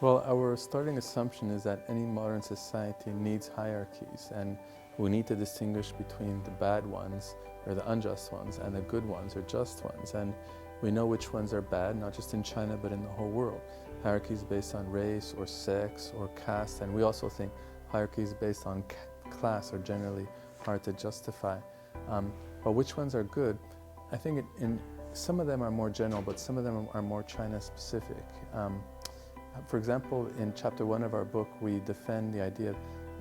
Well, our starting assumption is that any modern society needs hierarchies, and we need to distinguish between the bad ones, or the unjust ones, and the good ones, or just ones. And we know which ones are bad, not just in China, but in the whole world. Hierarchies based on race, or sex, or caste, and we also think hierarchies based on class are generally hard to justify. But which ones are good? I think some of them are more general, but some of them are more China-specific. For example, in chapter 1 of our book, we defend the idea of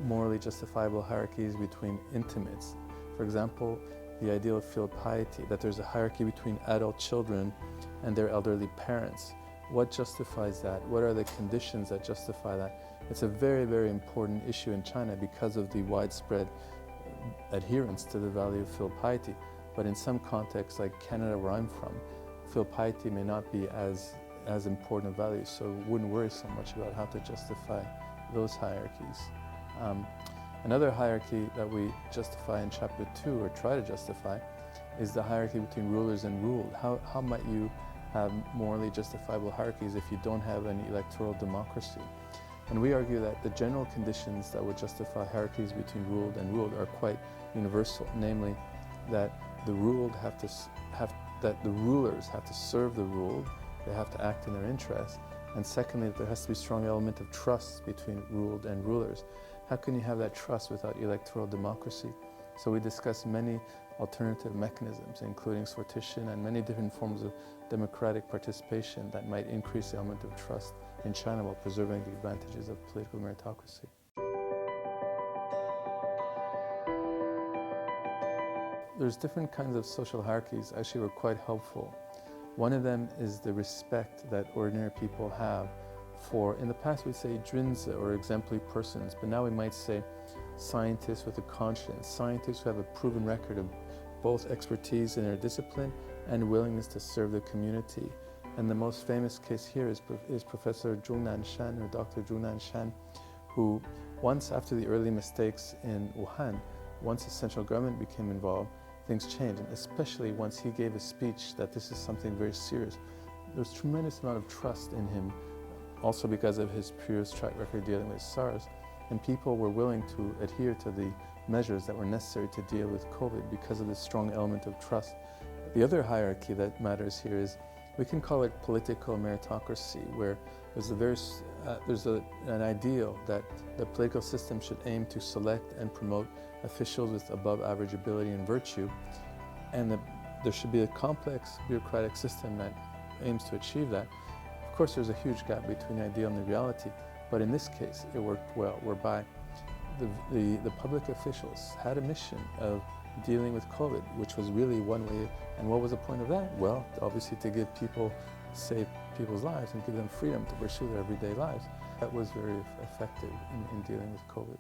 morally justifiable hierarchies between intimates. For example, the ideal of filial piety, that there's a hierarchy between adult children and their elderly parents. What justifies that? What are the conditions that justify that? It's a very, very important issue in China because of the widespread adherence to the value of filial piety. But in some contexts, like Canada, where I'm from, filial piety may not be as important a value, so wouldn't worry so much about how to justify those hierarchies. Another hierarchy that we justify in chapter 2, or try to justify, is the hierarchy between rulers and ruled. How might you have morally justifiable hierarchies if you don't have an electoral democracy? And we argue that the general conditions that would justify hierarchies between ruled and ruled are quite universal, namely that the rulers have to serve the ruled, they have to act in their interests, and secondly, that there has to be a strong element of trust between ruled and rulers. How can you have that trust without electoral democracy? So we discuss many alternative mechanisms, including sortition and many different forms of democratic participation that might increase the element of trust in China while preserving the advantages of political meritocracy. There's different kinds of social hierarchies actually were quite helpful. One of them is the respect that ordinary people have for, in the past we'd say Junzi or exemplary persons, but now we might say scientists with a conscience, scientists who have a proven record of both expertise in their discipline and willingness to serve the community. And the most famous case here is Professor Zhongnan Shan, or Dr. Zhongnan Shan, who once after the early mistakes in Wuhan, once the central government became involved, things changed, and especially once he gave a speech that this is something very serious. There's a tremendous amount of trust in him, also because of his previous track record dealing with SARS, and people were willing to adhere to the measures that were necessary to deal with COVID because of this strong element of trust. The other hierarchy that matters here is, we can call it political meritocracy, where there's an ideal that the political system should aim to select and promote officials with above average ability and virtue, and there should be a complex bureaucratic system that aims to achieve that. Of course, there's a huge gap between the ideal and the reality, but in this case, it worked well, whereby the public officials had a mission of dealing with COVID, which was really one way. And what was the point of that? Well, obviously to save people's lives and give them freedom to pursue their everyday lives. That was very effective in dealing with COVID.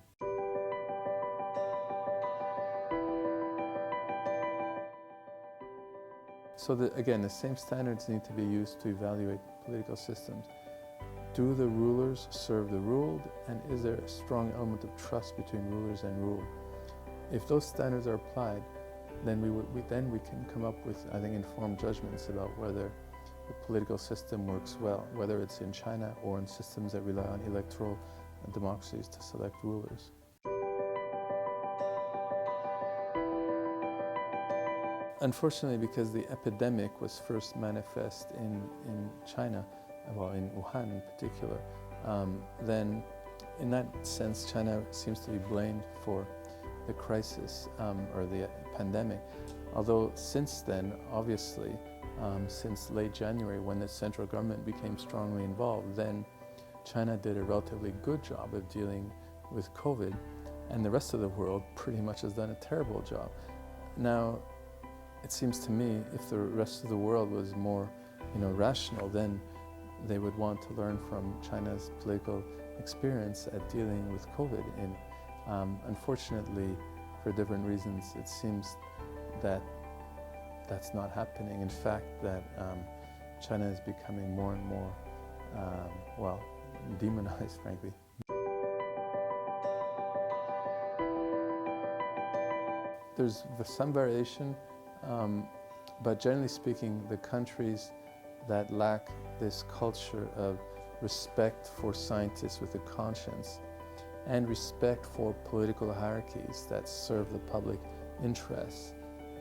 So again, the same standards need to be used to evaluate political systems. Do the rulers serve the ruled, and is there a strong element of trust between rulers and ruled? If those standards are applied, then we can come up with, I think, informed judgments about whether the political system works well, whether it's in China or in systems that rely on electoral democracies to select rulers. Unfortunately, because the epidemic was first manifest in China, well, in Wuhan in particular, then in that sense, China seems to be blamed for the crisis or the pandemic. Although since then, obviously, since late January, when the central government became strongly involved, then China did a relatively good job of dealing with COVID, and the rest of the world pretty much has done a terrible job. Now, it seems to me, if the rest of the world was more, rational, then they would want to learn from China's political experience at dealing with COVID. And unfortunately, for different reasons, it seems that that's not happening. In fact, that China is becoming more and more, demonized, frankly. There's some variation, but generally speaking, the countries that lack this culture of respect for scientists with a conscience, and respect for political hierarchies that serve the public interests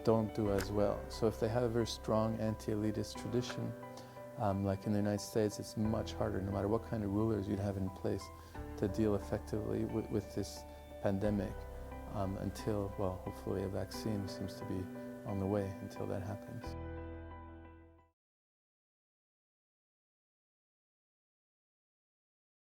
don't do as well. So if they have a very strong anti-elitist tradition, like in the United States, it's much harder, no matter what kind of rulers you'd have in place, to deal effectively with this pandemic until, well, hopefully a vaccine seems to be on the way until that happens.